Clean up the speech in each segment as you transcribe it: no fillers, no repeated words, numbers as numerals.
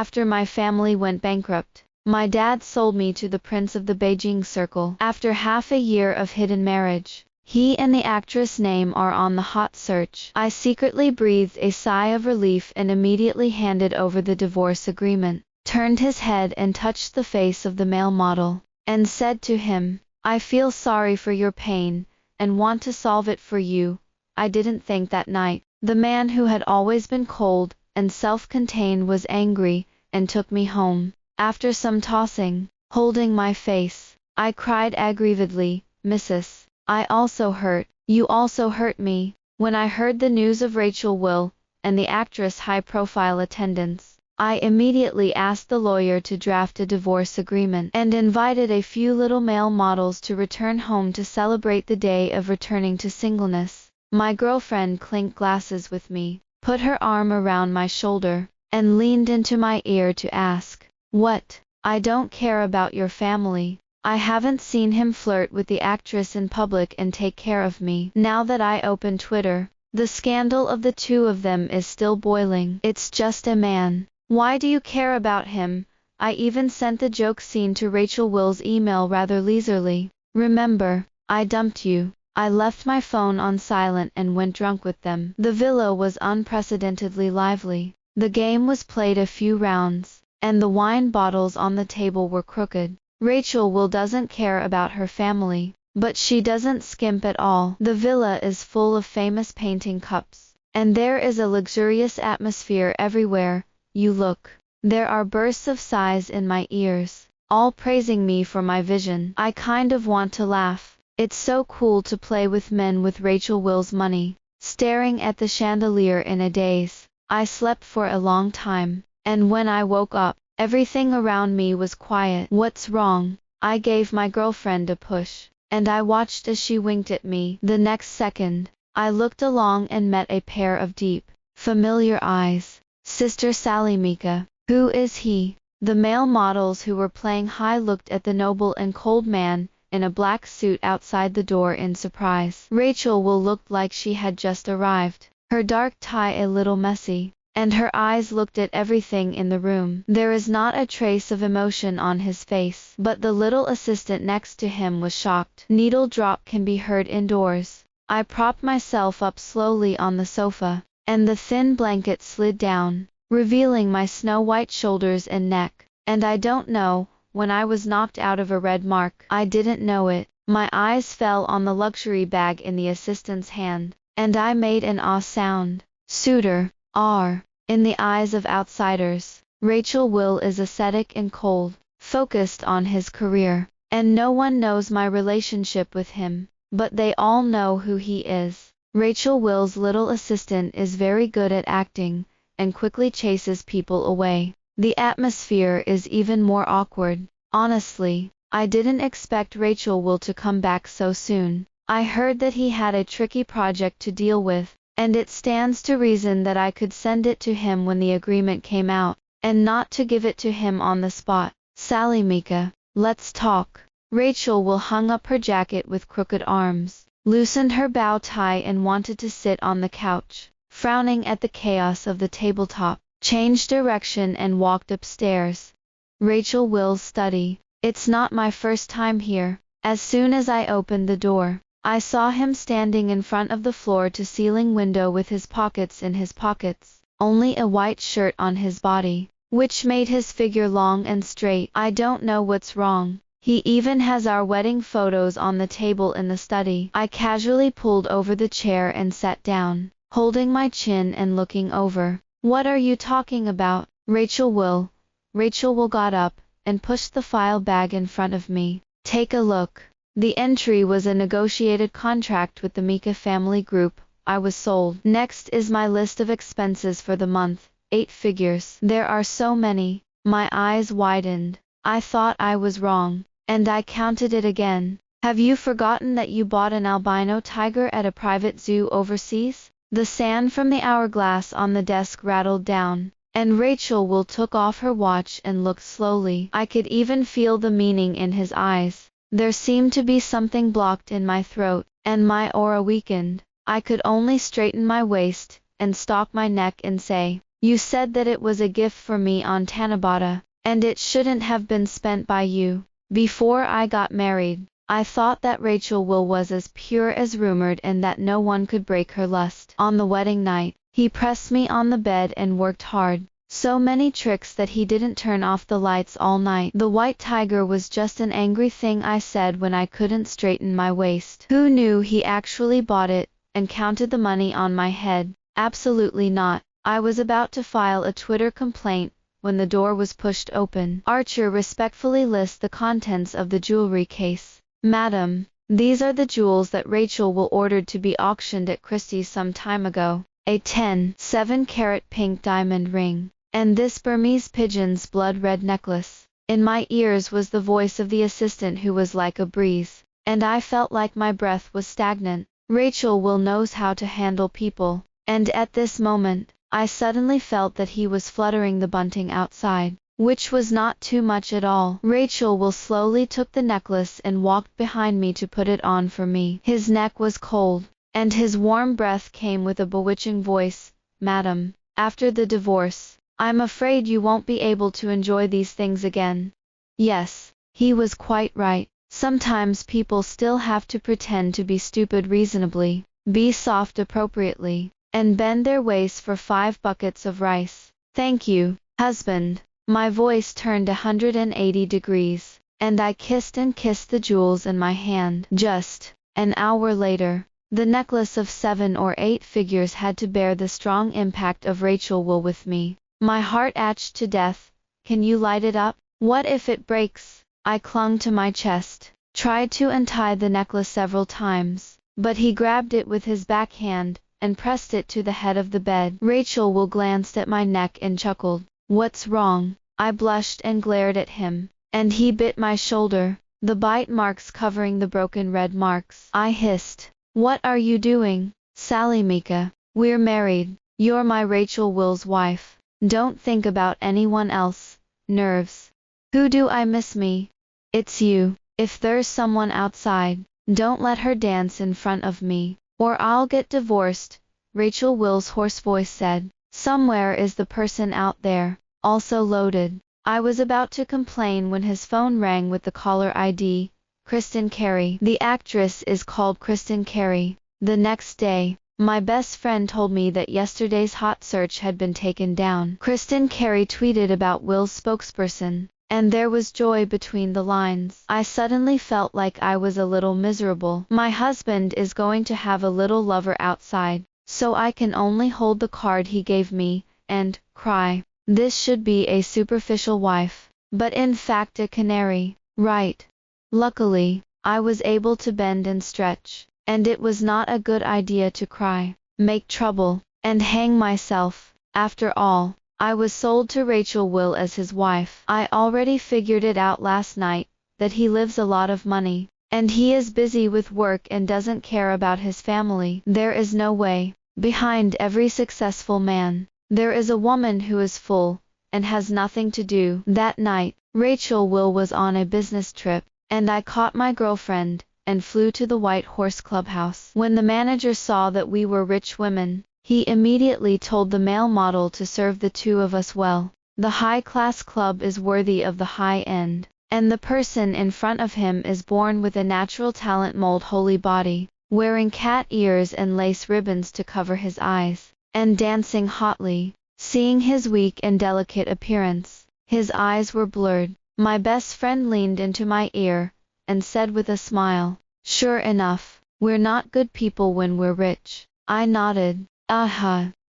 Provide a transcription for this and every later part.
After my family went bankrupt, my dad sold me to the prince of the Beijing circle. After half a year of hidden marriage, he and the actress name are on the hot search. I secretly breathed a sigh of relief and immediately handed over the divorce agreement, turned his head and touched the face of the male model, and said to him, "I feel sorry for your pain, and want to solve it for you." I didn't think that night. The man who had always been cold and self-contained was angry, and took me home. After some tossing, holding my face, I cried aggrievedly, "Mrs. I also hurt. You also hurt me." When I heard the news of Rachel Will, and the actress' high-profile attendance, I immediately asked the lawyer to draft a divorce agreement, and invited a few little male models to return home to celebrate the day of returning to singleness. My girlfriend clinked glasses with me, put her arm around my shoulder, and leaned into my ear to ask, "What? I don't care about your family. I haven't seen him flirt with the actress in public and take care of me." Now that I open Twitter, the scandal of the two of them is still boiling. It's just a man. Why do you care about him? I even sent the joke scene to Rachel Will's email rather leisurely. "Remember, I dumped you." I left my phone on silent and went drunk with them. The villa was unprecedentedly lively. The game was played a few rounds, and the wine bottles on the table were crooked. Rachel Will doesn't care about her family, but she doesn't skimp at all. The villa is full of famous painting cups, and there is a luxurious atmosphere everywhere you look. There are bursts of sighs in my ears, all praising me for my vision. I kind of want to laugh. It's so cool to play with men with Rachel Will's money. Staring at the chandelier in a daze, I slept for a long time, and when I woke up, everything around me was quiet. "What's wrong?" I gave my girlfriend a push, and I watched as she winked at me. The next second, I looked along and met a pair of deep, familiar eyes. "Sister Sally Mika, who is he?" The male models who were playing high looked at the noble and cold man in a black suit outside the door in surprise. Rachel Will looked like she had just arrived, her dark tie a little messy, and her eyes looked at everything in the room. There is not a trace of emotion on his face, but the little assistant next to him was shocked. Needle drop can be heard indoors. I propped myself up slowly on the sofa, and the thin blanket slid down, revealing my snow-white shoulders and neck. And I don't know, when I was knocked out of a red mark. I didn't know it. My eyes fell on the luxury bag in the assistant's hand, and I made an ah sound. Suitor, R. In the eyes of outsiders, Rachel Will is ascetic and cold, focused on his career, and no one knows my relationship with him, but they all know who he is. Rachel Will's little assistant is very good at acting, and quickly chases people away. The atmosphere is even more awkward. Honestly, I didn't expect Rachel Will to come back so soon. I heard that he had a tricky project to deal with, and it stands to reason that I could send it to him when the agreement came out, and not to give it to him on the spot. "Sally Mika, let's talk." Rachel Will hung up her jacket with crooked arms, loosened her bow tie and wanted to sit on the couch, frowning at the chaos of the tabletop, changed direction and walked upstairs. Rachel Will's study. It's not my first time here. As soon as I opened the door, I saw him standing in front of the floor-to-ceiling window with his pockets in his pockets, only a white shirt on his body, which made his figure long and straight. I don't know what's wrong. He even has our wedding photos on the table in the study. I casually pulled over the chair and sat down, holding my chin and looking over. "What are you talking about?" Rachel Will got up, and pushed the file bag in front of me. "Take a look." The entry was a negotiated contract with the Mika family group. I was sold. Next is my list of expenses for the month, 8 figures. There are so many. My eyes widened. I thought I was wrong, and I counted it again. "Have you forgotten that you bought an albino tiger at a private zoo overseas?" The sand from the hourglass on the desk rattled down, and Rachel Will took off her watch and looked slowly. I could even feel the meaning in his eyes. There seemed to be something blocked in my throat, and my aura weakened. I could only straighten my waist, and stalk my neck and say, You said that it was a gift for me on Tanabata, and it shouldn't have been spent by you. Before I got married, I thought that Rachel Will was as pure as rumored and that no one could break her lust. On the wedding night, he pressed me on the bed and worked hard. So many tricks that he didn't turn off the lights all night. The white tiger was just an angry thing I said when I couldn't straighten my waist. Who knew he actually bought it, and counted the money on my head? Absolutely not. I was about to file a Twitter complaint, when the door was pushed open. Archer respectfully lists the contents of the jewelry case. Madam, these are the jewels that Rachel Will ordered to be auctioned at Christie's some time ago. A 7-carat pink diamond ring, and this Burmese pigeon's blood-red necklace. In my ears was the voice of the assistant who was like a breeze, and I felt like my breath was stagnant. Rachel Will knows how to handle people, and at this moment, I suddenly felt that he was fluttering the bunting outside, which was not too much at all. Rachel Will slowly took the necklace and walked behind me to put it on for me. His neck was cold, and his warm breath came with a bewitching voice. Madam, after the divorce, I'm afraid you won't be able to enjoy these things again. Yes, he was quite right. Sometimes people still have to pretend to be stupid reasonably, be soft appropriately, and bend their waist for 5 buckets of rice. Thank you, husband. My voice turned 180 degrees, and I kissed and kissed the jewels in my hand. Just an hour later, the necklace of 7 or 8 figures had to bear the strong impact of Rachel Will with me. My heart ached to death. Can you light it up? What if it breaks? I clung to my chest, tried to untie the necklace several times, but he grabbed it with his backhand, and pressed it to the head of the bed. Rachel Will glanced at my neck and chuckled. What's wrong? I blushed and glared at him, and he bit my shoulder, the bite marks covering the broken red marks. I hissed. What are you doing? Sally Mika, we're married. You're my Rachel Will's wife. Don't think about anyone else. Nerves. Who do I miss me? It's you. If there's someone outside, don't let her dance in front of me, or I'll get divorced, Rachel Will's hoarse voice said. Somewhere is the person out there, also loaded. I was about to complain when his phone rang with the caller ID, Kristen Carey. The actress is called Kristen Carey. The next day, my best friend told me that yesterday's hot search had been taken down. Kristen Carey tweeted about Will's spokesperson, and there was joy between the lines. I suddenly felt like I was a little miserable. My husband is going to have a little lover outside, so I can only hold the card he gave me, and cry. This should be a superficial wife, but in fact a canary, right? Luckily, I was able to bend and stretch, and it was not a good idea to cry, make trouble, and hang myself. After all, I was sold to Rachel Will as his wife. I already figured it out last night, that he lives a lot of money, and he is busy with work and doesn't care about his family. There is no way. Behind every successful man, there is a woman who is full, and has nothing to do. That night, Rachel Will was on a business trip, and I caught my girlfriend, and flew to the White Horse Clubhouse. When the manager saw that we were rich women, he immediately told the male model to serve the two of us well. The high-class club is worthy of the high end, and the person in front of him is born with a natural talent mold holy body, wearing cat ears and lace ribbons to cover his eyes, and dancing hotly. Seeing his weak and delicate appearance, his eyes were blurred. My best friend leaned into my ear, and said with a smile, "Sure enough, we're not good people when we're rich." I nodded.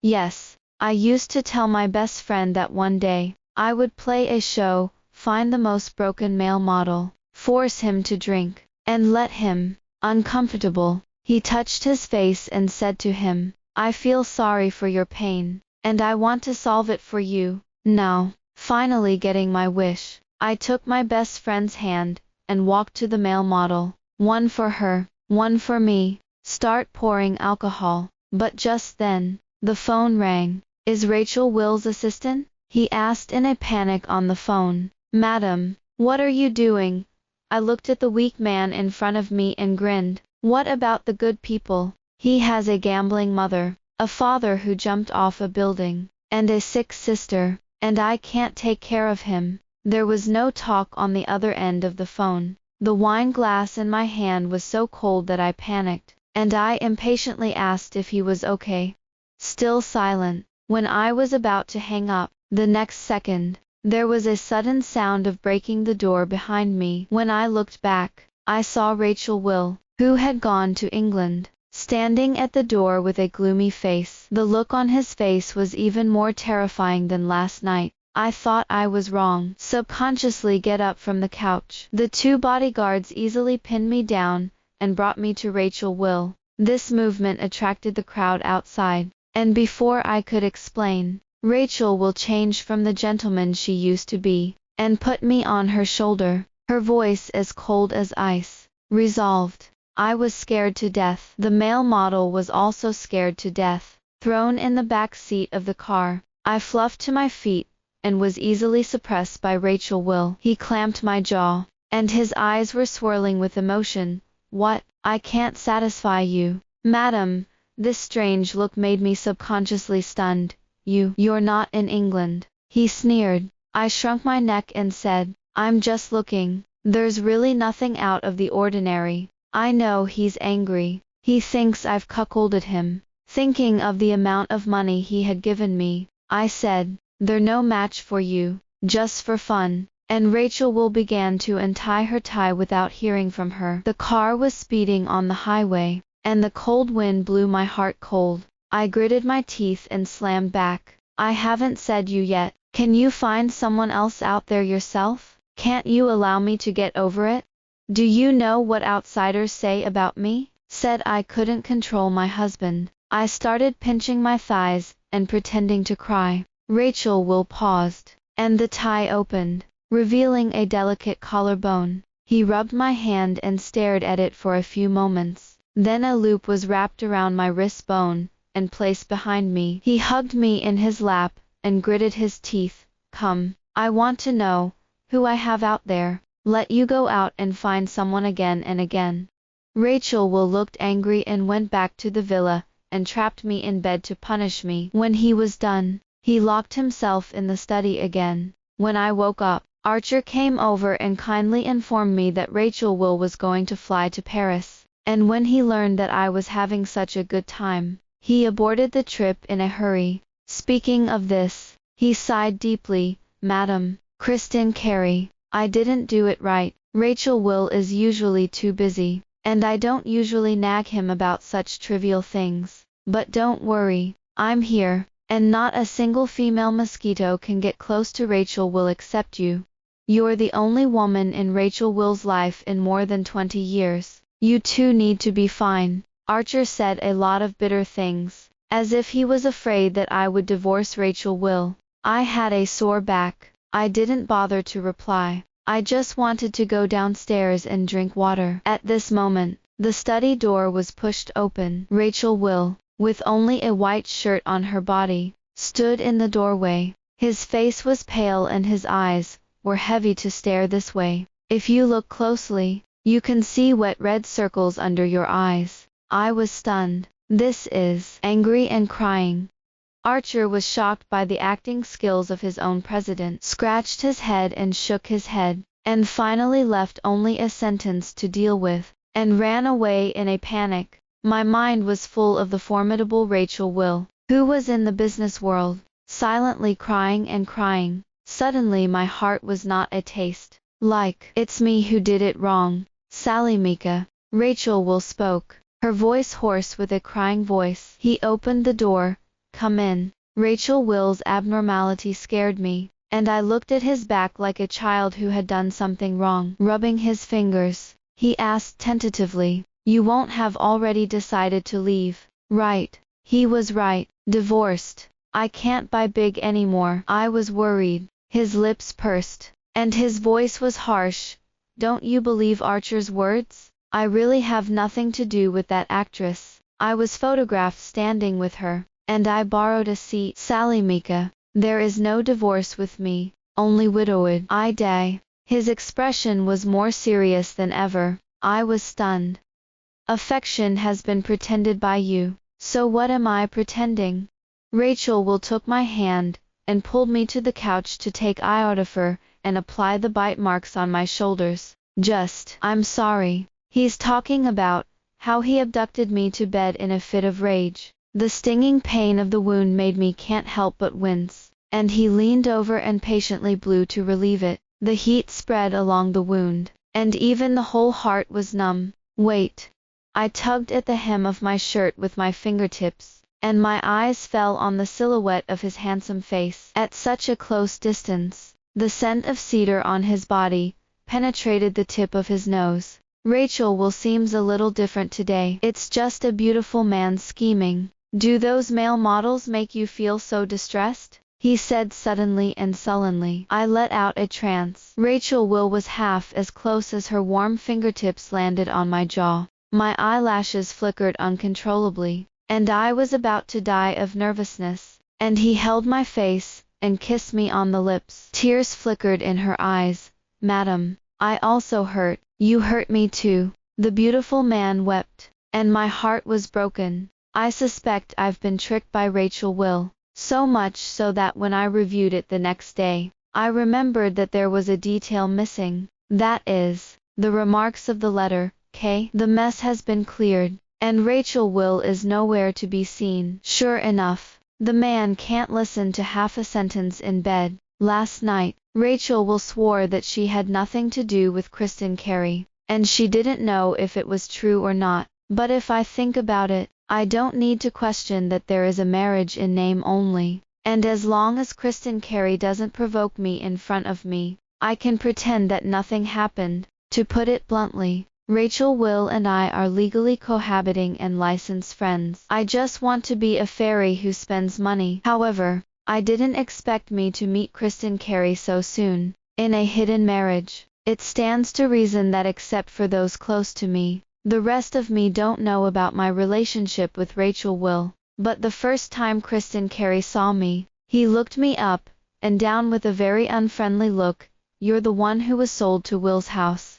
Yes, I used to tell my best friend that one day, I would play a show, find the most broken male model, force him to drink, and let him, uncomfortable. He touched his face and said to him, "I feel sorry for your pain, and I want to solve it for you." Now, finally getting my wish, I took my best friend's hand, and walked to the male model. One for her, one for me. Start pouring alcohol. But just then, the phone rang. "Is Rachel Will's assistant?" he asked in a panic on the phone. "Madam, what are you doing?" I looked at the weak man in front of me and grinned. "What about the good people? He has a gambling mother, a father who jumped off a building, and a sick sister, and I can't take care of him." There was no talk on the other end of the phone. The wine glass in my hand was so cold that I panicked, and I impatiently asked if he was okay. Still silent. When I was about to hang up, the next second, there was a sudden sound of breaking the door behind me. When I looked back, I saw Rachel Will, who had gone to England, standing at the door with a gloomy face. The look on his face was even more terrifying than last night. I thought I was wrong. Subconsciously get up from the couch. The two bodyguards easily pinned me down and brought me to Rachel Will. This movement attracted the crowd outside, and before I could explain, Rachel Will changed from the gentleman she used to be, and put me on her shoulder, her voice as cold as ice, resolved. I was scared to death. The male model was also scared to death. Thrown in the back seat of the car, I fluffed to my feet, and was easily suppressed by Rachel Will. He clamped my jaw, and his eyes were swirling with emotion. "What? I can't satisfy you, madam." This strange look made me subconsciously stunned. You're not in England," he sneered. I shrunk my neck and said, "I'm just looking. There's really nothing out of the ordinary." I know he's angry. He thinks I've cuckolded him. Thinking of the amount of money he had given me, I said, "They're no match for you, just for fun." And Rachel Will began to untie her tie without hearing from her. The car was speeding on the highway, and the cold wind blew my heart cold. I gritted my teeth and slammed back. "I haven't said you yet. Can you find someone else out there yourself? Can't you allow me to get over it? Do you know what outsiders say about me?" Said I couldn't control my husband. I started pinching my thighs and pretending to cry. Rachel Will paused, and the tie opened, revealing a delicate collarbone. He rubbed my hand and stared at it for a few moments. Then a loop was wrapped around my wrist bone and placed behind me. He hugged me in his lap and gritted his teeth. "Come, I want to know who I have out there. Let you go out and find someone again and again." Rachel Will looked angry and went back to the villa and trapped me in bed to punish me. When he was done, he locked himself in the study again. When I woke up, Archer came over and kindly informed me that Rachel Will was going to fly to Paris, and when he learned that I was having such a good time, he aborted the trip in a hurry. Speaking of this, he sighed deeply. "Madam Kristen Carey, I didn't do it right. Rachel Will is usually too busy, and I don't usually nag him about such trivial things. But don't worry, I'm here, and not a single female mosquito can get close to Rachel Will except you. You're the only woman in Rachel Will's life in more than 20 years. You two need to be fine." Archer said a lot of bitter things, as if he was afraid that I would divorce Rachel Will. I had a sore back. I didn't bother to reply. I just wanted to go downstairs and drink water. At this moment, the study door was pushed open. Rachel Will, with only a white shirt on her body, stood in the doorway. His face was pale and his eyes were heavy to stare this way. If you look closely, you can see wet red circles under your eyes. I was stunned. "This is angry and crying." Archer was shocked by the acting skills of his own president, scratched his head and shook his head, and finally left only a sentence to deal with, and ran away in a panic. My mind was full of the formidable Rachel Will, who was in the business world, silently crying and crying. Suddenly my heart was not a taste like, "It's me who did it wrong, Sally Mika." Rachel Will spoke, her voice hoarse with a crying voice. He opened the door. "Come in." Rachel Will's abnormality scared me, and I looked at his back like a child who had done something wrong. Rubbing his fingers, he asked tentatively, "You won't have already decided to leave, right?" He was right. Divorced. I can't buy big anymore. I was worried. His lips pursed, and his voice was harsh. "Don't you believe Archer's words? I really have nothing to do with that actress. I was photographed standing with her, and I borrowed a seat." "Sally Mika, there is no divorce with me, only widowed. I die." His expression was more serious than ever. I was stunned. "Affection has been pretended by you, so what am I pretending?" Rachel Will took my hand and pulled me to the couch to take eye out of her and apply the bite marks on my shoulders. I'm sorry. He's talking about how he abducted me to bed in a fit of rage. The stinging pain of the wound made me can't help but wince, and he leaned over and patiently blew to relieve it. The heat spread along the wound, and even the whole heart was numb. Wait. I tugged at the hem of my shirt with my fingertips, and my eyes fell on the silhouette of his handsome face. At such a close distance, the scent of cedar on his body penetrated the tip of his nose. Rachel Will seems a little different today. It's just a beautiful man scheming. Do those male models make you feel so distressed? He said suddenly and sullenly. I let out a trance. Rachel Will was half as close as her warm fingertips landed on my jaw. My eyelashes flickered uncontrollably, and I was about to die of nervousness. And he held my face and kissed me on the lips. Tears flickered in her eyes. Madam, I also hurt. You hurt me too. The beautiful man wept, and my heart was broken. I suspect I've been tricked by Rachel Will. So much so that when I reviewed it the next day, I remembered that there was a detail missing. That is, the remarks of the letter K. The mess has been cleared, and Rachel Will is nowhere to be seen. Sure enough, the man can't listen to half a sentence in bed. Last night, Rachel Will swore that she had nothing to do with Kristen Carey, and she didn't know if it was true or not. But if I think about it, I don't need to question that there is a marriage in name only, and as long as Kristen Carey doesn't provoke me in front of me, I can pretend that nothing happened. To put it bluntly, Rachel Will and I are legally cohabiting and licensed friends. I just want to be a fairy who spends money. However, I didn't expect me to meet Kristen Carey so soon. In a hidden marriage, it stands to reason that except for those close to me, the rest of me don't know about my relationship with Rachel Will. But the first time Kristen Carey saw me, he looked me up and down with a very unfriendly look. You're the one who was sold to Will's house.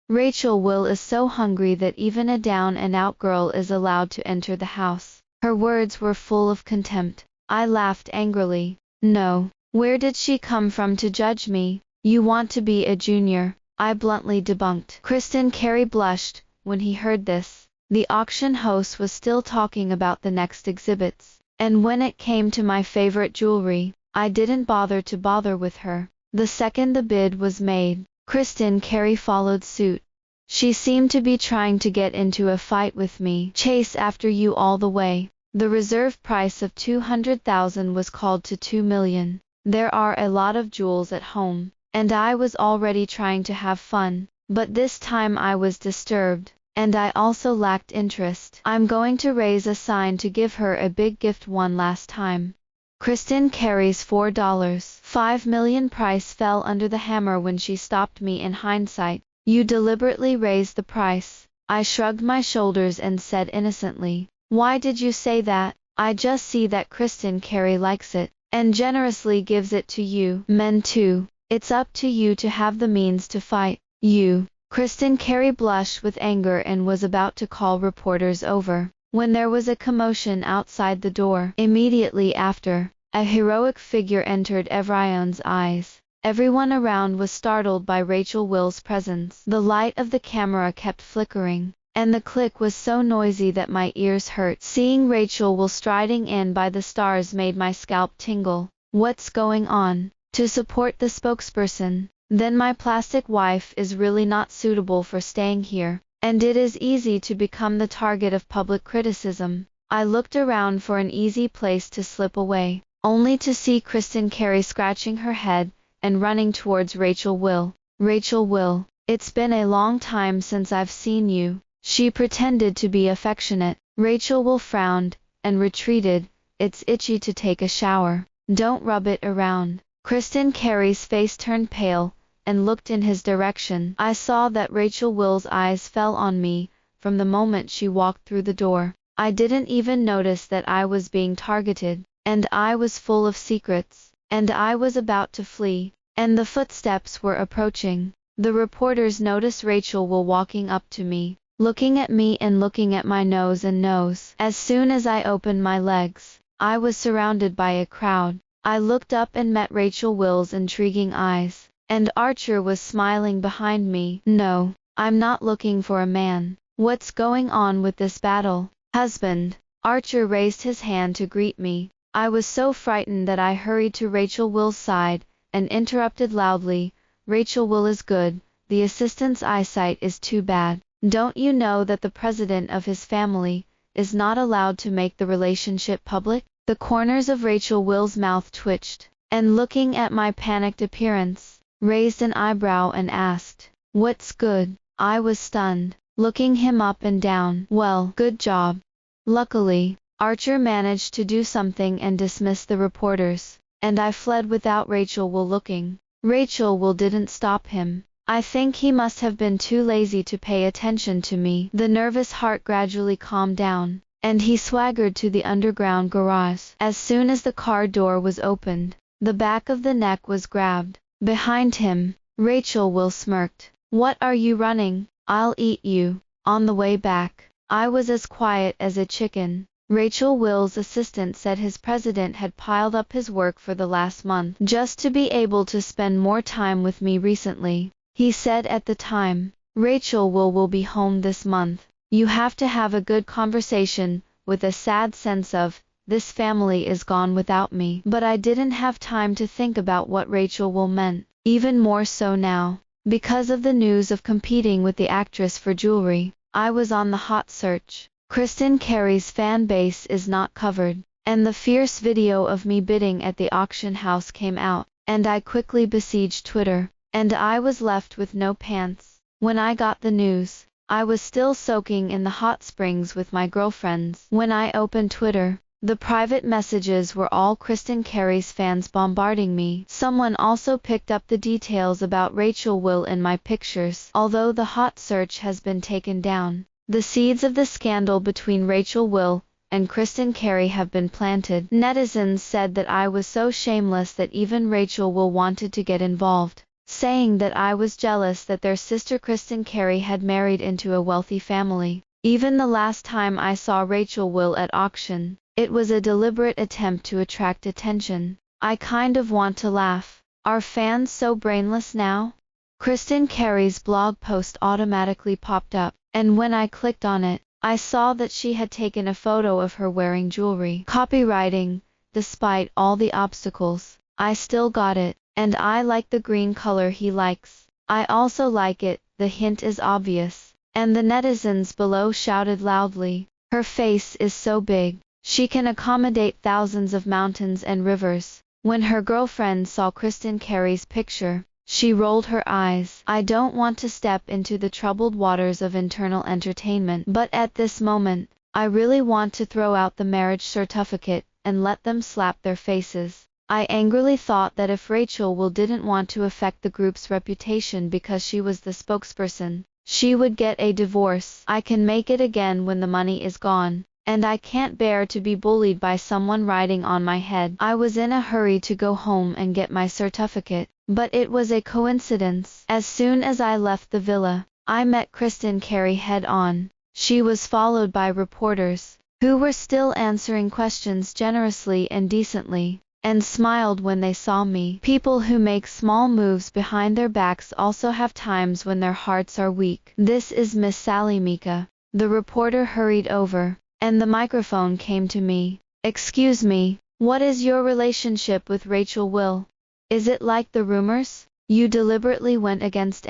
Rachel Will is so hungry that even a down-and-out girl is allowed to enter the house. Her words were full of contempt. I laughed angrily. No. Where did she come from to judge me? You want to be a junior, I bluntly debunked. Kristen Carey blushed when he heard this. The auction host was still talking about the next exhibits, and when it came to my favorite jewelry, I didn't bother with her. The second the bid was made, Kristen Carey followed suit. She seemed to be trying to get into a fight with me. Chase after you all the way. The reserve price of $200,000 was called to $2 million. There are a lot of jewels at home, and I was already trying to have fun, but this time I was disturbed, and I also lacked interest. I'm going to raise a sign to give her a big gift one last time. Kristen Carey's $4.5 million price fell under the hammer when she stopped me in hindsight. You deliberately raised the price. I shrugged my shoulders and said innocently, why did you say that? I just see that Kristen Carey likes it, and generously gives it to you. Men too. It's up to you to have the means to fight. You. Kristen Carey blushed with anger and was about to call reporters over, when there was a commotion outside the door. Immediately after, a heroic figure entered everyone's eyes. Everyone around was startled by Rachel Will's presence. The light of the camera kept flickering, and the click was so noisy that my ears hurt. Seeing Rachel Will striding in by the stars made my scalp tingle. What's going on? To support the spokesperson, then my plastic wife is really not suitable for staying here, and it is easy to become the target of public criticism. I looked around for an easy place to slip away, only to see Kristen Carey scratching her head and running towards Rachel Will. Rachel Will, it's been a long time since I've seen you. She pretended to be affectionate. Rachel Will frowned and retreated. It's itchy to take a shower. Don't rub it around. Kristen Carey's face turned pale and looked in his direction. I saw that Rachel Will's eyes fell on me from the moment she walked through the door. I didn't even notice that I was being targeted, and I was full of secrets, and I was about to flee, and the footsteps were approaching. The reporters noticed Rachel Will walking up to me, looking at me and looking at my nose and nose. As soon as I opened my legs, I was surrounded by a crowd. I looked up and met Rachel Will's intriguing eyes, and Archer was smiling behind me. No, I'm not looking for a man. What's going on with this battle? Husband. Archer raised his hand to greet me. I was so frightened that I hurried to Rachel Will's side, and interrupted loudly, Rachel Will is good, the assistant's eyesight is too bad. Don't you know that the president of his family is not allowed to make the relationship public? The corners of Rachel Will's mouth twitched, and looking at my panicked appearance, raised an eyebrow and asked, "What's good?" I was stunned, looking him up and down. "Well, good job." Luckily, Archer managed to do something and dismiss the reporters, and I fled without Rachel Will looking. Rachel Will didn't stop him. I think he must have been too lazy to pay attention to me. The nervous heart gradually calmed down, and he swaggered to the underground garage. As soon as the car door was opened, the back of the neck was grabbed. Behind him, Rachel Will smirked. "What are you running? I'll eat you." On the way back, I was as quiet as a chicken. Rachel Will's assistant said his president had piled up his work for the last month just to be able to spend more time with me recently. He said at the time, "Rachel will be home this month. You have to have a good conversation," with a sad sense of, this family is gone without me. But I didn't have time to think about what Rachel Will meant, even more so now. Because of the news of competing with the actress for jewelry, I was on the hot search. Kristen Carey's fan base is not covered, and the fierce video of me bidding at the auction house came out, and I quickly besieged Twitter, and I was left with no pants. When I got the news, I was still soaking in the hot springs with my girlfriends. When I opened Twitter, the private messages were all Kristen Carey's fans bombarding me. Someone also picked up the details about Rachel Will in my pictures. Although the hot search has been taken down, the seeds of the scandal between Rachel Will and Kristen Carey have been planted. Netizens said that I was so shameless that even Rachel Will wanted to get involved, saying that I was jealous that their sister Kristen Carey had married into a wealthy family. Even the last time I saw Rachel Will at auction, it was a deliberate attempt to attract attention. I kind of want to laugh. Are fans so brainless now? Kristen Carey's blog post automatically popped up, and when I clicked on it, I saw that she had taken a photo of her wearing jewelry. Copywriting, despite all the obstacles, I still got it, and I like the green color he likes. I also like it, the hint is obvious. And the netizens below shouted loudly, "Her face is so big, she can accommodate thousands of mountains and rivers." When her girlfriend saw Kristen Carey's picture, she rolled her eyes. I don't want to step into the troubled waters of internal entertainment, but at this moment, I really want to throw out the marriage certificate and let them slap their faces. I angrily thought that if Rachel Will didn't want to affect the group's reputation because she was the spokesperson, she would get a divorce. I can make it again when the money is gone, and I can't bear to be bullied by someone riding on my head. I was in a hurry to go home and get my certificate, but it was a coincidence. As soon as I left the villa, I met Kristen Carey head on. She was followed by reporters, who were still answering questions generously and decently, and smiled when they saw me. People who make small moves behind their backs also have times when their hearts are weak. "This is Miss Sally Mika." The reporter hurried over, and the microphone came to me. "Excuse me, what is your relationship with Rachel Will? Is it like the rumors? You deliberately went against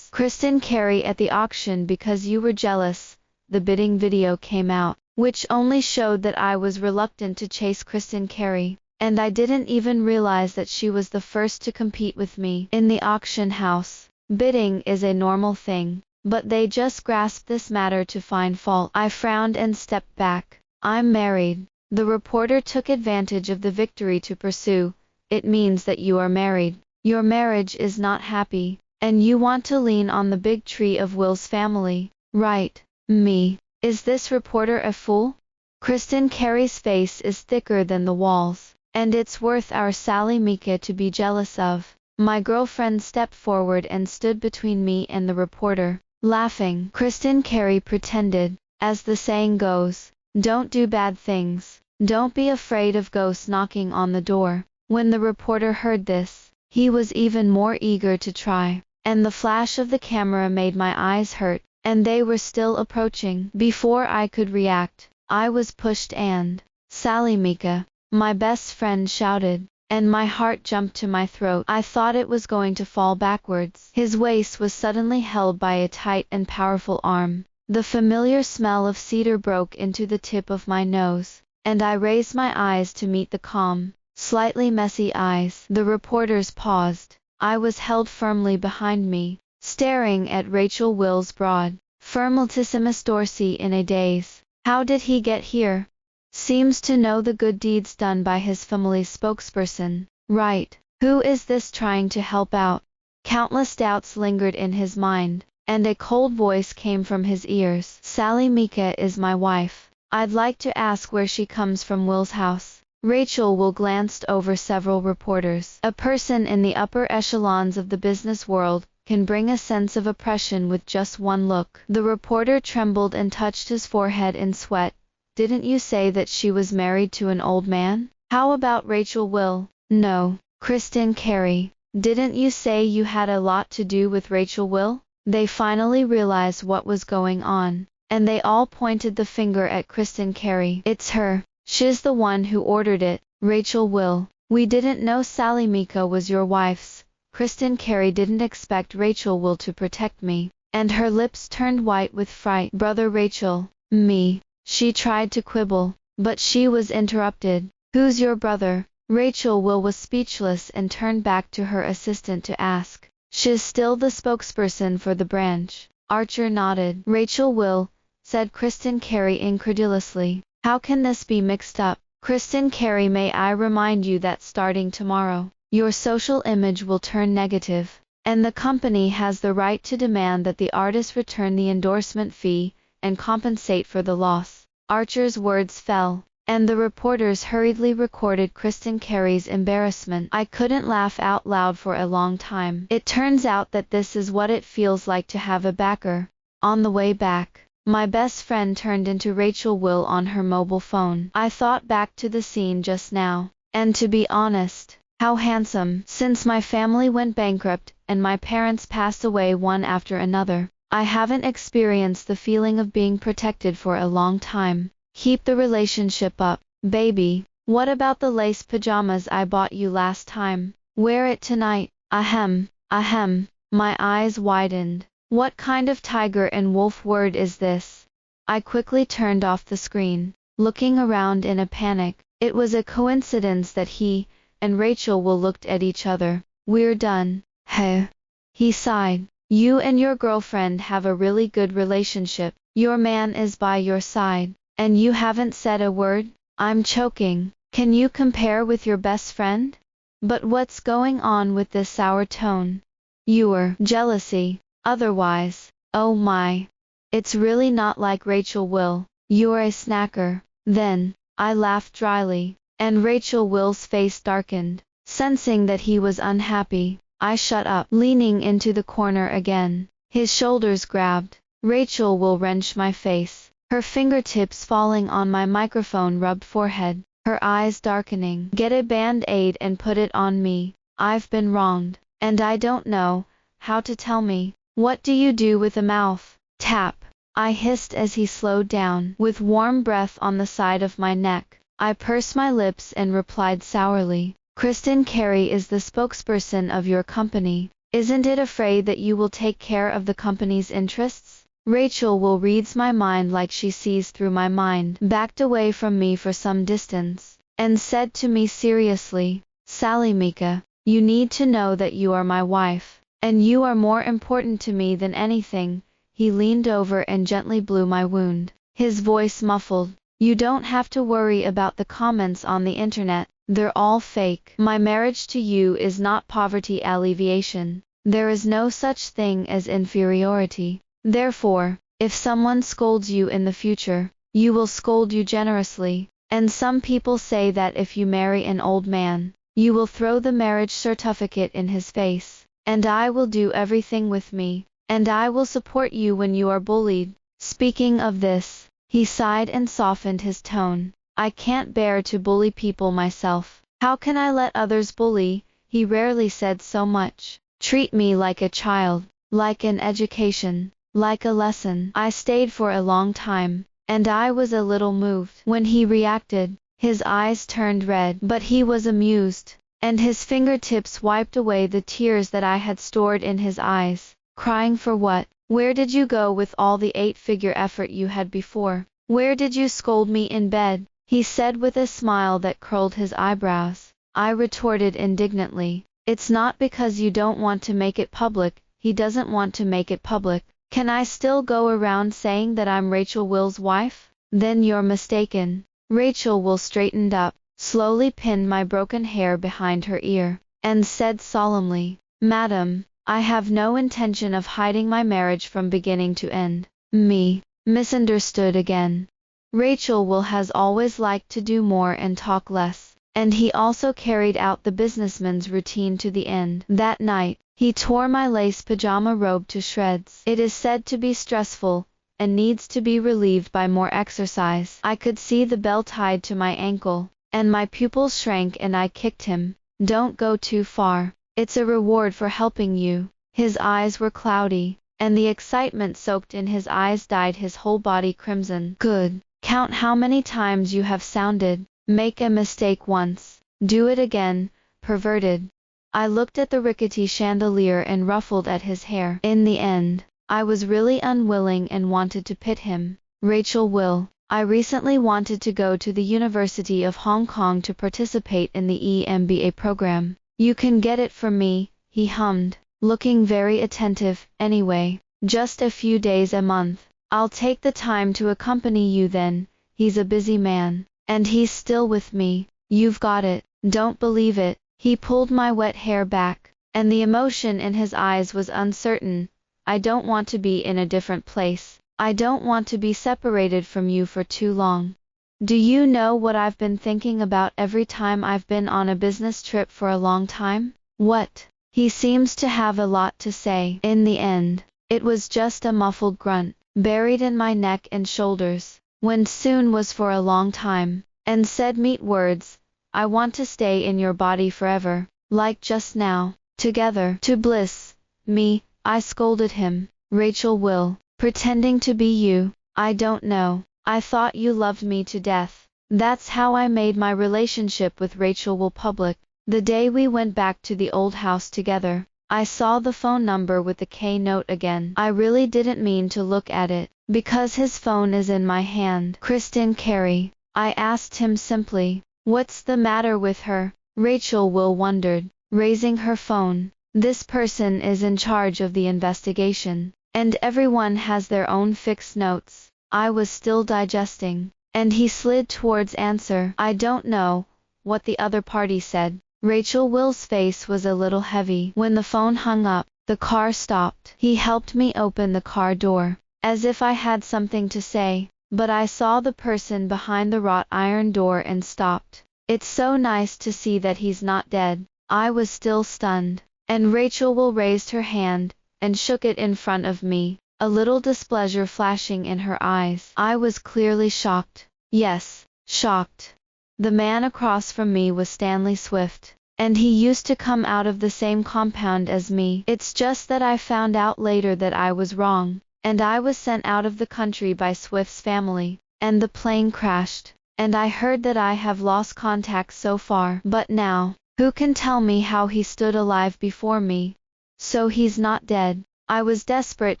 Kristen Carey at the auction because you were jealous." The bidding video came out, which only showed that I was reluctant to chase Kristen Carey, and I didn't even realize that she was the first to compete with me. In the auction house, bidding is a normal thing, but they just grasped this matter to find fault. I frowned and stepped back. "I'm married." The reporter took advantage of the victory to pursue, "It means that you are married. Your marriage is not happy, and you want to lean on the big tree of Will's family, right?" Me. Is this reporter a fool? Kristen Carey's face is thicker than the walls, and it's worth our Sally Mika to be jealous of. My girlfriend stepped forward and stood between me and the reporter, laughing. Kristen Carey pretended, as the saying goes, "Don't do bad things." Don't be afraid of ghosts knocking on the door. When the reporter heard this, he was even more eager to try, and the flash of the camera made my eyes hurt, and they were still approaching. Before I could react, I was pushed and Sally Mika, my best friend, shouted, and my heart jumped to my throat. I thought it was going to fall backwards. His waist was suddenly held by a tight and powerful arm. The familiar smell of cedar broke into the tip of my nose, and I raised my eyes to meet the calm, slightly messy eyes. The reporters paused. I was held firmly behind me, staring at Rachel Will's broad, firmletissimus dorsi in a daze. How did he get here? Seems to know the good deeds done by his family's spokesperson. Right. Who is this trying to help out? Countless doubts lingered in his mind, and a cold voice came from his ears. Sally Mika is my wife. I'd like to ask where she comes from. Will's house. Rachel Will glanced over several reporters. A person in the upper echelons of the business world can bring a sense of oppression with just one look. The reporter trembled and touched his forehead in sweat. Didn't you say that she was married to an old man? How about Rachel Will? No. Kristen Carey. Didn't you say you had a lot to do with Rachel Will? They finally realized what was going on, and they all pointed the finger at Kristen Carey. It's her. She's the one who ordered it. Rachel Will. We didn't know Sally Mika was your wife's. Kristen Carey didn't expect Rachel Will to protect me, and her lips turned white with fright. Brother Rachel. Me. She tried to quibble, but she was interrupted. Who's your brother? Rachel Will was speechless and turned back to her assistant to ask. She's still the spokesperson for the branch. Archer nodded. Rachel Will, said Kristen Carey incredulously. How can this be mixed up? Kristen Carey, may I remind you that starting tomorrow, your social image will turn negative, and the company has the right to demand that the artist return the endorsement fee and compensate for the loss. Archer's words fell, and the reporters hurriedly recorded Kristen Carey's embarrassment. I couldn't laugh out loud for a long time. It turns out that this is what it feels like to have a backer. On the way back, my best friend turned into Rachel Will on her mobile phone. I thought back to the scene just now, and to be honest, how handsome. Since my family went bankrupt and my parents passed away one after another, I haven't experienced the feeling of being protected for a long time. Keep the relationship up, baby. What about the lace pajamas I bought you last time? Wear it tonight. Ahem, ahem. My eyes widened. What kind of tiger and wolf word is this? I quickly turned off the screen, looking around in a panic. It was a coincidence that he and Rachel Will looked at each other. We're done. Heh. He sighed. You and your girlfriend have a really good relationship. Your man is by your side, and you haven't said a word? I'm choking. Can you compare with your best friend? But what's going on with this sour tone? You're jealousy. Otherwise, oh my. It's really not like Rachel Will. You're a snacker. Then, I laughed dryly, and Rachel Will's face darkened. Sensing that he was unhappy, I shut up, leaning into the corner again. His shoulders grabbed. Rachel Will wrenched my face, her fingertips falling on my microphone-rubbed forehead, her eyes darkening. Get a band-aid and put it on me. I've been wronged, and I don't know how to tell me. What do you do with a mouth? Tap. I hissed as he slowed down. With warm breath on the side of my neck, I pursed my lips and replied sourly. Kristen Carey is the spokesperson of your company. Isn't it afraid that you will take care of the company's interests? Rachel Will reads my mind like she sees through my mind, backed away from me for some distance, and said to me seriously, Sally Mika, you need to know that you are my wife, and you are more important to me than anything. He leaned over and gently blew my wound, his voice muffled. You don't have to worry about the comments on the internet. They're all fake. My marriage to you is not poverty alleviation. There is no such thing as inferiority. Therefore, if someone scolds you in the future, you will scold you generously. And some people say that if you marry an old man, you will throw the marriage certificate in his face. And I will do everything with me, and I will support you when you are bullied. Speaking of this, he sighed and softened his tone. I can't bear to bully people myself. How can I let others bully? He rarely said so much. Treat me like a child, like an education, like a lesson. I stayed for a long time, and I was a little moved. When he reacted, his eyes turned red, but he was amused, and his fingertips wiped away the tears that I had stored in his eyes. Crying for what? Where did you go with all the 8-figure effort you had before? Where did you scold me in bed? He said with a smile that curled his eyebrows. I retorted indignantly. It's not because you don't want to make it public. He doesn't want to make it public. Can I still go around saying that I'm Rachel Will's wife? Then you're mistaken. Rachel Will straightened up, slowly pinned my broken hair behind her ear, and said solemnly, Madam, I have no intention of hiding my marriage from beginning to end. Me. Misunderstood again. Rachel Will has always liked to do more and talk less, and he also carried out the businessman's routine to the end. That night, he tore my lace pajama robe to shreds. It is said to be stressful, and needs to be relieved by more exercise. I could see the bell tied to my ankle, and my pupils shrank and I kicked him. Don't go too far. It's a reward for helping you. His eyes were cloudy, and the excitement soaked in his eyes dyed his whole body crimson. Good. Count how many times you have sounded. Make a mistake once. Do it again, perverted. I looked at the rickety chandelier and ruffled at his hair. In the end, I was really unwilling and wanted to pit him. Rachel Will, I recently wanted to go to the University of Hong Kong to participate in the EMBA program. You can get it for me, he hummed, looking very attentive. Anyway, just a few days a month. I'll take the time to accompany you then. He's a busy man, and he's still with me. You've got it. Don't believe it. He pulled my wet hair back, and the emotion in his eyes was uncertain. I don't want to be in a different place. I don't want to be separated from you for too long. Do you know what I've been thinking about every time I've been on a business trip for a long time? What? He seems to have a lot to say. In the end, it was just a muffled grunt, buried in my neck and shoulders, when soon was for a long time, and said meat words. I want to stay in your body forever, like just now, together, to bliss. Me, I scolded him. Rachel Will, pretending to be you. I don't know. I thought you loved me to death. That's how I made my relationship with Rachel Will public. The day we went back to the old house together, I saw the phone number with the K note again. I really didn't mean to look at it, because his phone is in my hand. Kristen Carey. I asked him simply, what's the matter with her? Rachel Will wondered, raising her phone. This person is in charge of the investigation, and everyone has their own fixed notes. I was still digesting, and he slid towards answer. I don't know what the other party said. Rachel Will's face was a little heavy. When the phone hung up, the car stopped. He helped me open the car door, as if I had something to say, but I saw the person behind the wrought iron door and stopped. It's so nice to see that he's not dead. I was still stunned, and Rachel Will raised her hand, and shook it in front of me, a little displeasure flashing in her eyes. I was clearly shocked. Yes, shocked. The man across from me was Stanley Swift, and he used to come out of the same compound as me. It's just that I found out later that I was wrong, and I was sent out of the country by Swift's family, and the plane crashed, and I heard that I have lost contact so far. But now, who can tell me how he stood alive before me? So he's not dead. I was desperate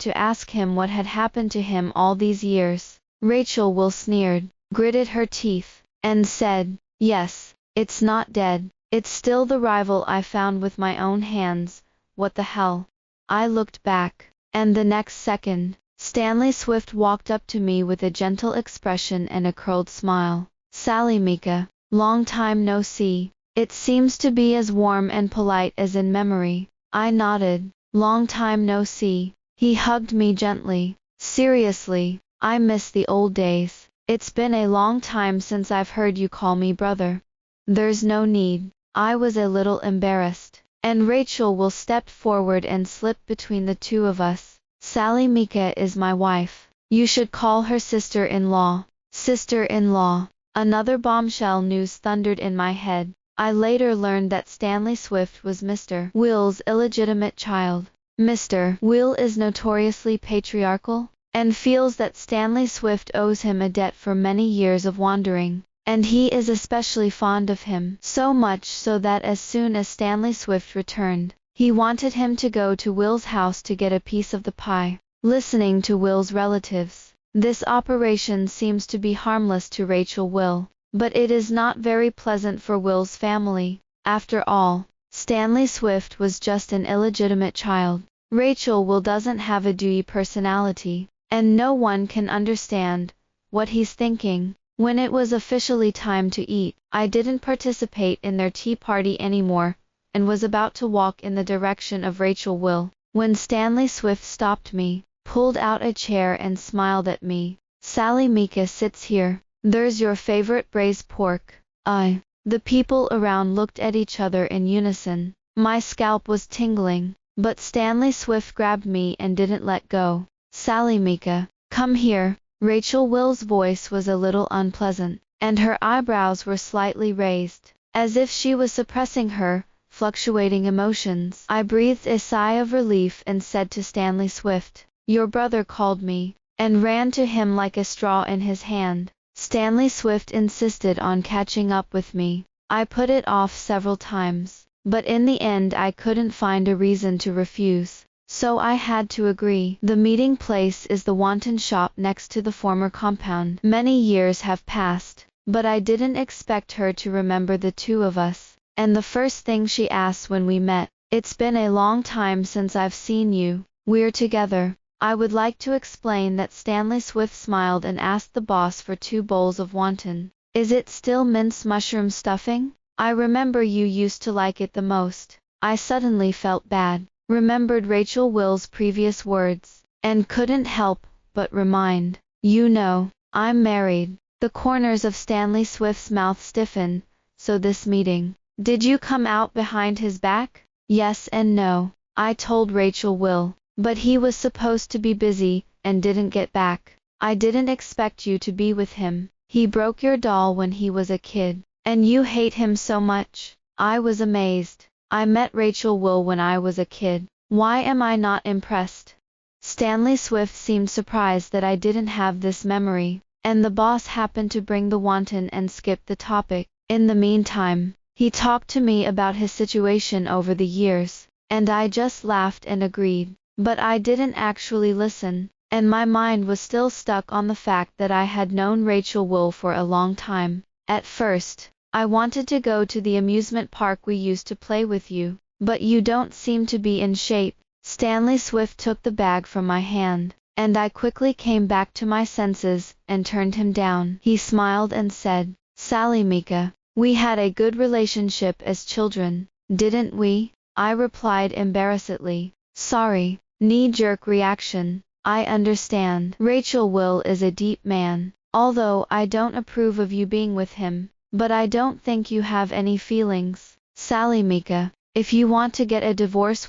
to ask him what had happened to him all these years. Rachel Will sneered, gritted her teeth, and said, yes, it's not dead. It's still the rival I found with my own hands. What the hell? I looked back, and the next second, Stanley Swift walked up to me with a gentle expression and a curled smile. Sally Mika, long time no see. It seems to be as warm and polite as in memory. I nodded. Long time no see. He hugged me gently. Seriously, I miss the old days. It's been a long time since I've heard you call me brother. There's no need. I was a little embarrassed, and Rachel Will stepped forward and slipped between the two of us. Sally Mika is my wife. You should call her sister-in-law. Sister-in-law. Another bombshell news thundered in my head. I later learned that Stanley Swift was Mr. Will's illegitimate child. Mr. Will is notoriously patriarchal, and feels that Stanley Swift owes him a debt for many years of wandering, and he is especially fond of him, so much so that as soon as Stanley Swift returned, he wanted him to go to Will's house to get a piece of the pie. Listening to Will's relatives, this operation seems to be harmless to Rachel Will, but it is not very pleasant for Will's family. After all, Stanley Swift was just an illegitimate child. Rachel Will doesn't have a Dewey personality, and no one can understand what he's thinking. When it was officially time to eat, I didn't participate in their tea party anymore, and was about to walk in the direction of Rachel Will, when Stanley Swift stopped me, pulled out a chair and smiled at me. "Sally Mika sits here. There's your favorite braised pork." The people around looked at each other in unison. My scalp was tingling, but Stanley Swift grabbed me and didn't let go. "Sally Mika, come here." Rachel Will's voice was a little unpleasant, and her eyebrows were slightly raised, as if she was suppressing her fluctuating emotions. I breathed a sigh of relief and said to Stanley Swift, "Your brother called me," and ran to him like a straw in his hand. Stanley Swift insisted on catching up with me. I put it off several times, but in the end I couldn't find a reason to refuse, so I had to agree. The meeting place is the Wanton shop next to the former compound. Many years have passed, but I didn't expect her to remember the two of us, and the first thing she asked when we met, "It's been a long time since I've seen you. We're together." I would like to explain that Stanley Swift smiled and asked the boss for 2 bowls of wonton. "Is it still minced mushroom stuffing? I remember you used to like it the most." I suddenly felt bad, remembered Rachel Will's previous words, and couldn't help but remind, "You know, I'm married." The corners of Stanley Swift's mouth stiffened. "So this meeting, did you come out behind his back?" "Yes and no," I told Rachel Will. "But he was supposed to be busy, and didn't get back. I didn't expect you to be with him. He broke your doll when he was a kid, and you hate him so much." I was amazed. I met Rachel Will when I was a kid. Why am I not impressed? Stanley Swift seemed surprised that I didn't have this memory, and the boss happened to bring the wonton and skip the topic. In the meantime, he talked to me about his situation over the years, and I just laughed and agreed. But I didn't actually listen, and my mind was still stuck on the fact that I had known Rachel Will for a long time. At first, I wanted to go to the amusement park we used to play with you, but you don't seem to be in shape. Stanley Swift took the bag from my hand, and I quickly came back to my senses and turned him down. He smiled and said, "Sally Mika, we had a good relationship as children, didn't we?" I replied embarrassedly, "Sorry." Knee-jerk reaction. "I understand. Rachel Will is a deep man, although I don't approve of you being with him, but I don't think you have any feelings. Sally Mika, if you want to get a divorce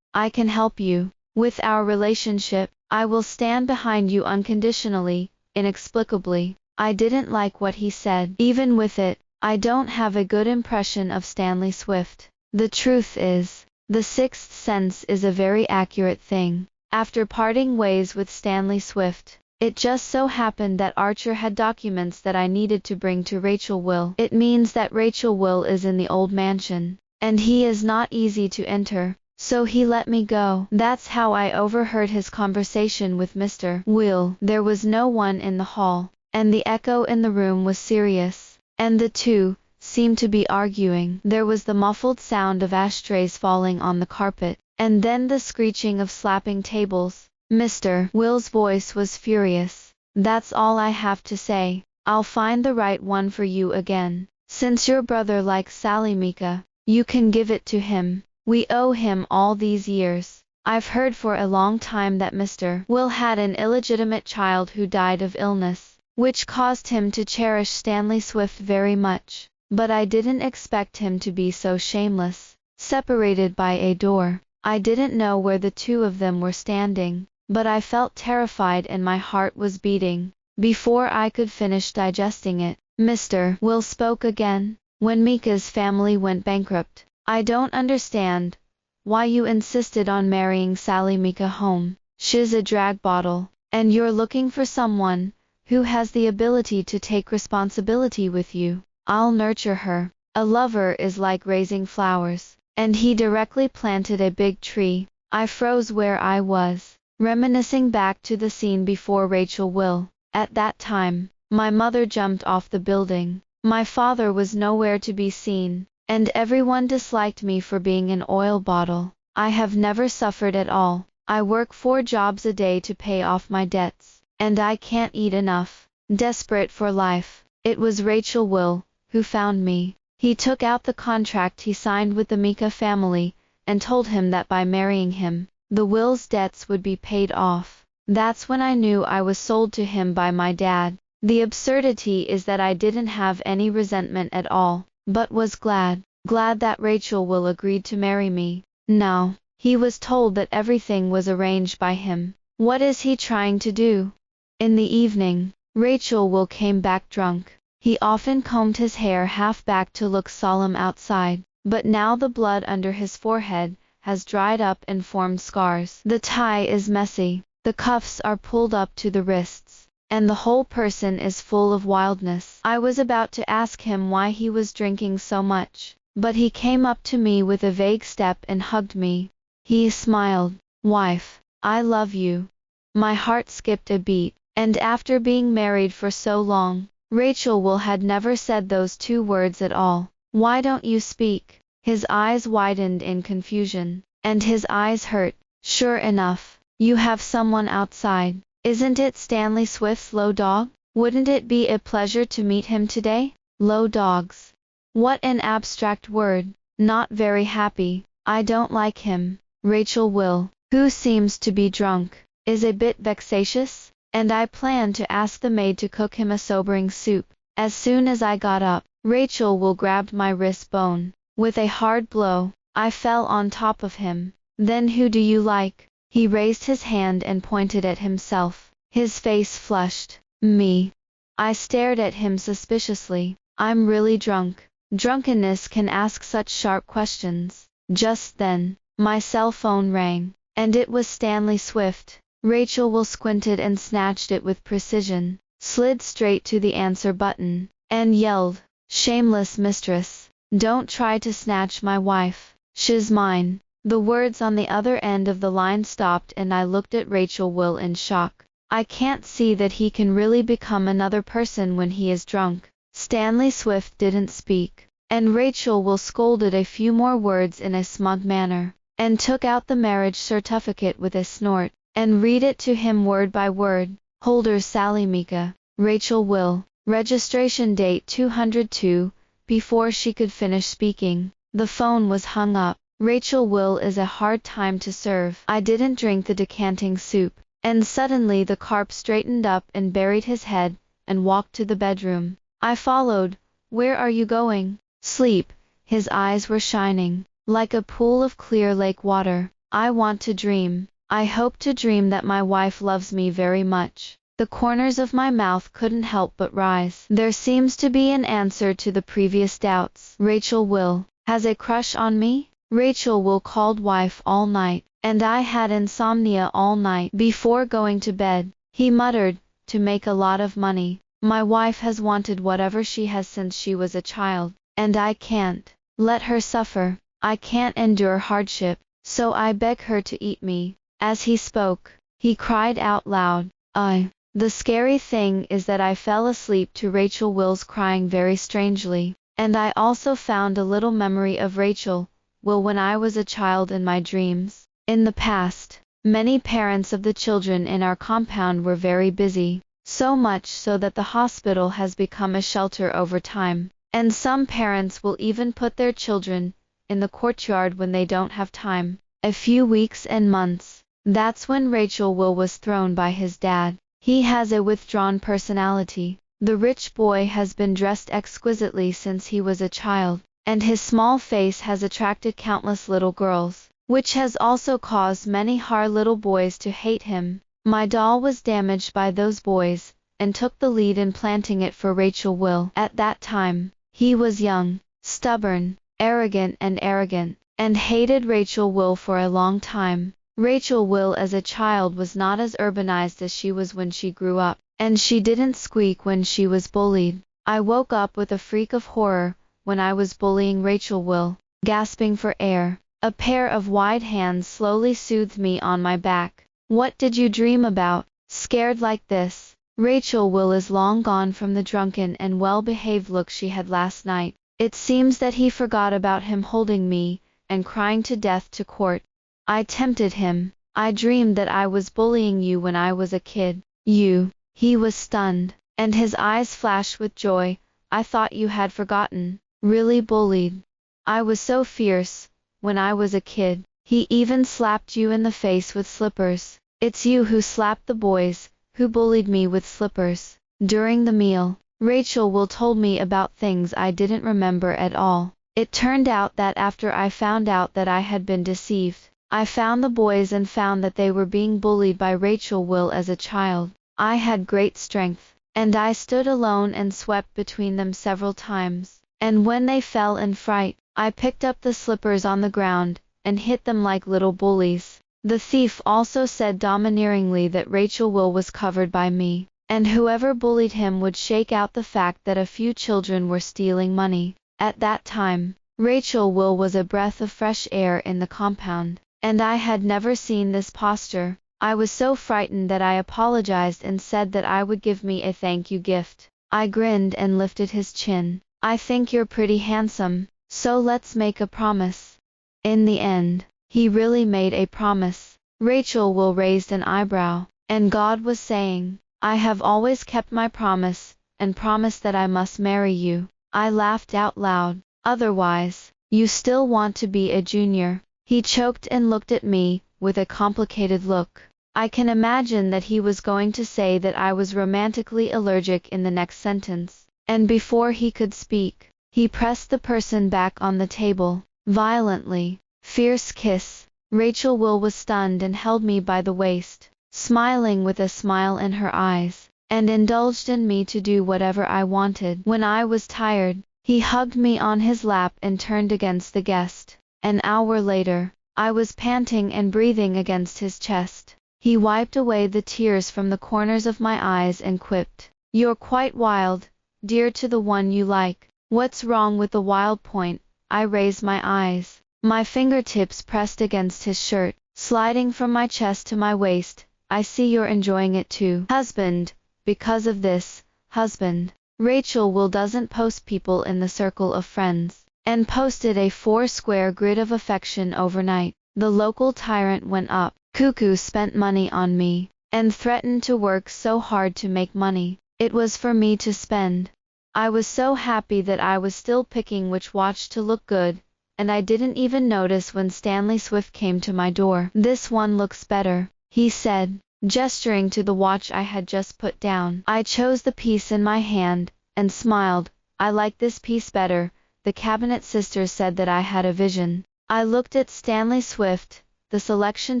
I can help you. With our relationship, I will stand behind you unconditionally." Inexplicably, I didn't like what he said. Even with it, I don't have a good impression of Stanley Swift. The truth is, the sixth sense is a very accurate thing. After parting ways with Stanley Swift, it just so happened that Archer had documents that I needed to bring to Rachel Will. It means that Rachel Will is in the old mansion, and he is not easy to enter, so he let me go. That's how I overheard his conversation with Mr. Will. There was no one in the hall, and the echo in the room was serious, and the two seemed to be arguing. There was the muffled sound of ashtrays falling on the carpet, and then the screeching of slapping tables. Mr. Will's voice was furious. "That's all I have to say. I'll find the right one for you again. Since your brother likes Sally Mika, you can give it to him. We owe him all these years." I've heard for a long time that Mr. Will had an illegitimate child who died of illness, which caused him to cherish Stanley Swift very much. But I didn't expect him to be so shameless. Separated by a door, I didn't know where the two of them were standing, but I felt terrified and my heart was beating. Before I could finish digesting it, Mr. Will spoke again. When Mika's family went bankrupt, I don't understand why you insisted on marrying Sally Mika home. She's a drag bottle, and you're looking for someone who has the ability to take responsibility with you. I'll nurture her. A lover is like raising flowers. And he directly planted a big tree. I froze where I was, reminiscing back to the scene before Rachel Will. At that time, my mother jumped off the building. My father was nowhere to be seen, and everyone disliked me for being an oil bottle. I have never suffered at all. I work 4 jobs a day to pay off my debts, and I can't eat enough. Desperate for life, it was Rachel Will who found me. He took out the contract he signed with the Mika family, and told him that by marrying him, the Will's debts would be paid off. That's when I knew I was sold to him by my dad. The absurdity is that I didn't have any resentment at all, but was glad that Rachel Will agreed to marry me. Now, he was told that everything was arranged by him. What is he trying to do? In the evening, Rachel Will came back drunk. He often combed his hair half back to look solemn outside, but now the blood under his forehead has dried up and formed scars. The tie is messy, the cuffs are pulled up to the wrists, and the whole person is full of wildness. I was about to ask him why he was drinking so much, but he came up to me with a vague step and hugged me. He smiled. Wife, I love you. My heart skipped a beat, and after being married for so long, Rachel Will had never said those 2 words at all. Why don't you speak? His eyes widened in confusion, and his eyes hurt. Sure enough, you have someone outside. Isn't it Stanley Swift's low dog? Wouldn't it be a pleasure to meet him today? Low dogs. What an abstract word. Not very happy. I don't like him. Rachel Will, who seems to be drunk, is a bit vexatious, and I planned to ask the maid to cook him a sobering soup. As soon as I got up, Rachel Will grabbed my wrist bone. With a hard blow, I fell on top of him. Then who do you like? He raised his hand and pointed at himself. His face flushed. Me. I stared at him suspiciously. I'm really drunk. Drunkenness can ask such sharp questions. Just then, my cell phone rang, and it was Stanley Swift. Rachel Will squinted and snatched it with precision, slid straight to the answer button, and yelled, "Shameless mistress, don't try to snatch my wife. She's mine." The words on the other end of the line stopped and I looked at Rachel Will in shock. I can't see that he can really become another person when he is drunk. Stanley Swift didn't speak, and Rachel Will scolded a few more words in a smug manner, and took out the marriage certificate with a snort, and read it to him word by word. Holder Sally Mika, Rachel Will, registration date 202. Before she could finish speaking, the phone was hung up. Rachel Will is a hard time to serve. I didn't drink the decanting soup, and suddenly the carp straightened up and buried his head, and walked to the bedroom. I followed. Where are you going? Sleep. His eyes were shining, like a pool of clear lake water. I want to dream. I hope to dream that my wife loves me very much. The corners of my mouth couldn't help but rise. There seems to be an answer to the previous doubts. Rachel Will has a crush on me? Rachel Will called wife all night, and I had insomnia all night before going to bed. He muttered, to make a lot of money. My wife has wanted whatever she has since she was a child, and I can't let her suffer. I can't endure hardship, so I beg her to eat me. As he spoke, he cried out loud, The scary thing is that I fell asleep to Rachel Will's crying very strangely, and I also found a little memory of Rachel Will when I was a child in my dreams. In the past, many parents of the children in our compound were very busy, so much so that the hospital has become a shelter over time, and some parents will even put their children in the courtyard when they don't have time. A few weeks and months. That's when Rachel Will was thrown by his dad. He has a withdrawn personality. The rich boy has been dressed exquisitely since he was a child, and his small face has attracted countless little girls, which has also caused many hard little boys to hate him. My doll was damaged by those boys, and took the lead in planting it for Rachel Will. At that time, he was young, stubborn, arrogant, and hated Rachel Will for a long time. Rachel Will as a child was not as urbanized as she was when she grew up, and she didn't squeak when she was bullied. I woke up with a freak of horror when I was bullying Rachel Will, gasping for air. A pair of wide hands slowly soothed me on my back. What did you dream about, scared like this? Rachel Will is long gone from the drunken and well-behaved look she had last night. It seems that he forgot about him holding me and crying to death to court. I tempted him. I dreamed that I was bullying you when I was a kid. You. He was stunned, and his eyes flashed with joy. I thought you had forgotten. Really bullied. I was so fierce when I was a kid. He even slapped you in the face with slippers. It's you who slapped the boys who bullied me with slippers. During the meal, Rachel Will told me about things I didn't remember at all. It turned out that after I found out that I had been deceived, I found the boys and found that they were being bullied by Rachel Will as a child. I had great strength, and I stood alone and swept between them several times. And when they fell in fright, I picked up the slippers on the ground and hit them like little bullies. The thief also said domineeringly that Rachel Will was covered by me, and whoever bullied him would shake out the fact that a few children were stealing money. At that time, Rachel Will was a breath of fresh air in the compound, and I had never seen this posture. I was so frightened that I apologized and said that I would give me a thank you gift. I grinned and lifted his chin. I think you're pretty handsome, so let's make a promise. In the end, he really made a promise. Rachel Will raised an eyebrow, and God was saying, I have always kept my promise, and promised that I must marry you. I laughed out loud. Otherwise, you still want to be a junior. He choked and looked at me with a complicated look. I can imagine that he was going to say that I was romantically allergic in the next sentence, and before he could speak, he pressed the person back on the table, violently. Fierce kiss. Rachel Will was stunned and held me by the waist, smiling with a smile in her eyes, and indulged in me to do whatever I wanted. When I was tired, he hugged me on his lap and turned against the guest. An hour later, I was panting and breathing against his chest. He wiped away the tears from the corners of my eyes and quipped, You're quite wild, dear, to the one you like. What's wrong with the wild point? I raised my eyes. My fingertips pressed against his shirt, sliding from my chest to my waist. I see you're enjoying it too. Husband. Because of this, husband. Rachel Will doesn't post people in the circle of friends, and posted a 4-square grid of affection overnight. The local tyrant went up. Cuckoo spent money on me, and threatened to work so hard to make money. It was for me to spend. I was so happy that I was still picking which watch to look good, and I didn't even notice when Stanley Swift came to my door. This one looks better, he said, gesturing to the watch I had just put down. I chose the piece in my hand, and smiled. I like this piece better. The cabinet sisters said that I had a vision. I looked at Stanley Swift. The selection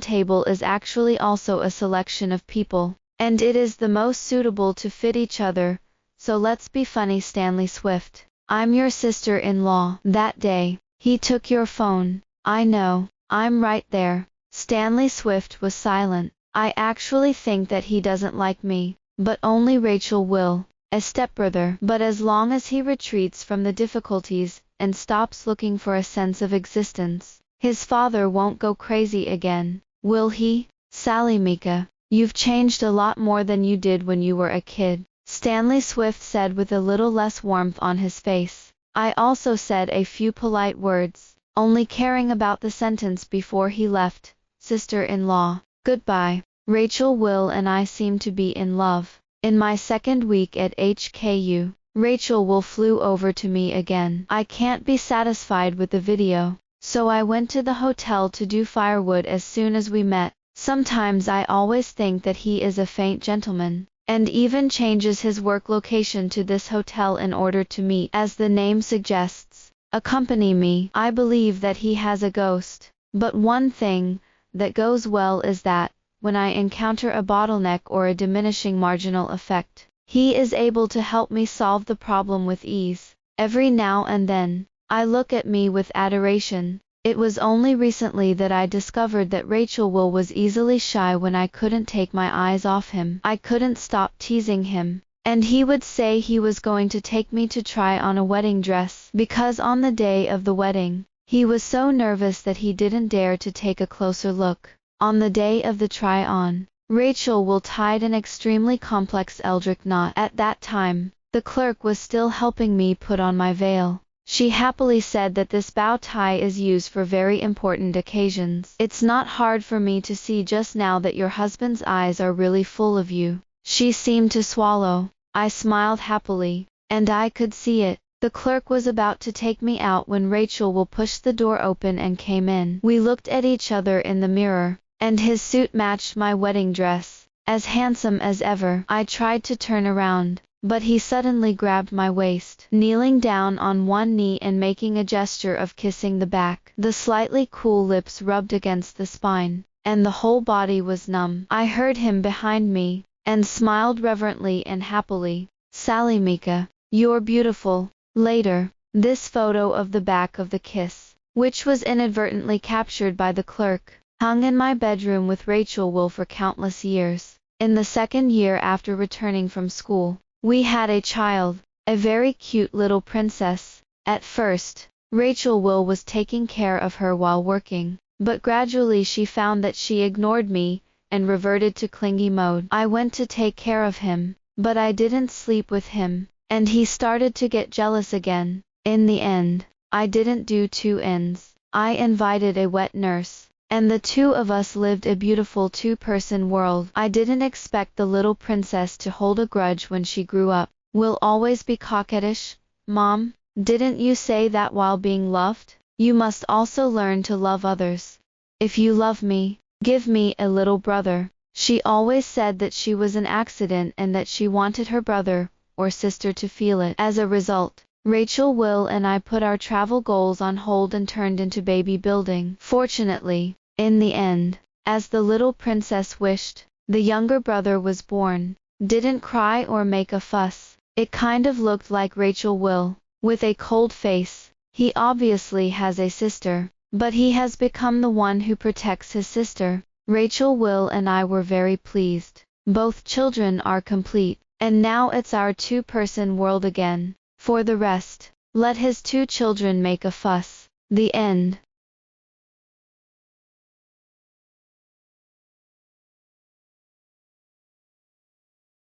table is actually also a selection of people, and it is the most suitable to fit each other, so let's be funny, Stanley Swift. I'm your sister-in-law. That day, he took your phone. I know, I'm right there. Stanley Swift was silent. I actually think that he doesn't like me, but only Rachel Will, a stepbrother. But as long as he retreats from the difficulties and stops looking for a sense of existence, his father won't go crazy again, will he? Sally Mika, you've changed a lot more than you did when you were a kid, Stanley Swift said with a little less warmth on his face. I also said a few polite words, only caring about the sentence before he left. Sister-in-law, goodbye. Rachel Will and I seem to be in love. In my second week at HKU, Rachel Will flew over to me again. I can't be satisfied with the video, so I went to the hotel to do firewood as soon as we met. Sometimes I always think that he is a faint gentleman, and even changes his work location to this hotel in order to meet, as the name suggests, accompany me. I believe that he has a ghost. But one thing that goes well is that, when I encounter a bottleneck or a diminishing marginal effect, He is able to help me solve the problem with ease. Every now and then, I look at me with adoration. It was only recently that I discovered that Rachel Will was easily shy when I couldn't take my eyes off him. I couldn't stop teasing him. And he would say he was going to take me to try on a wedding dress, because on the day of the wedding, he was so nervous that he didn't dare to take a closer look. On the day of the try-on, Rachel Will tied an extremely complex eldritch knot. At that time, the clerk was still helping me put on my veil. She happily said that this bow tie is used for very important occasions. It's not hard for me to see just now that your husband's eyes are really full of you. She seemed to swallow. I smiled happily, and I could see it. The clerk was about to take me out when Rachel Will pushed the door open and came in. We looked at each other in the mirror, and his suit matched my wedding dress. As handsome as ever. I tried to turn around, but he suddenly grabbed my waist, kneeling down on one knee and making a gesture of kissing the back. The slightly cool lips rubbed against the spine, and the whole body was numb. I heard him behind me, and smiled reverently and happily. Sally Mika, you're beautiful. Later, this photo of the back of the kiss, which was inadvertently captured by the clerk, hung in my bedroom with Rachel Will for countless years. In the second year after returning from school, we had a child, a very cute little princess. At first, Rachel Will was taking care of her while working, but gradually she found that she ignored me and reverted to clingy mode. I went to take care of him, but I didn't sleep with him, and he started to get jealous again. In the end, I didn't do two ends. I invited a wet nurse, and the two of us lived a beautiful two-person world. I didn't expect the little princess to hold a grudge when she grew up. Will always be coquettish. Mom, didn't you say that while being loved, you must also learn to love others? If you love me, give me a little brother. She always said that she was an accident and that she wanted her brother or sister to feel it. As a result, Rachel Will and I put our travel goals on hold and turned into baby building. Fortunately, in the end, as the little princess wished, the younger brother was born. Didn't cry or make a fuss. It kind of looked like Rachel Will, with a cold face. He obviously has a sister, but he has become the one who protects his sister. Rachel Will and I were very pleased. Both children are complete, and now it's our two-person world again. For the rest, let his two children make a fuss. The end.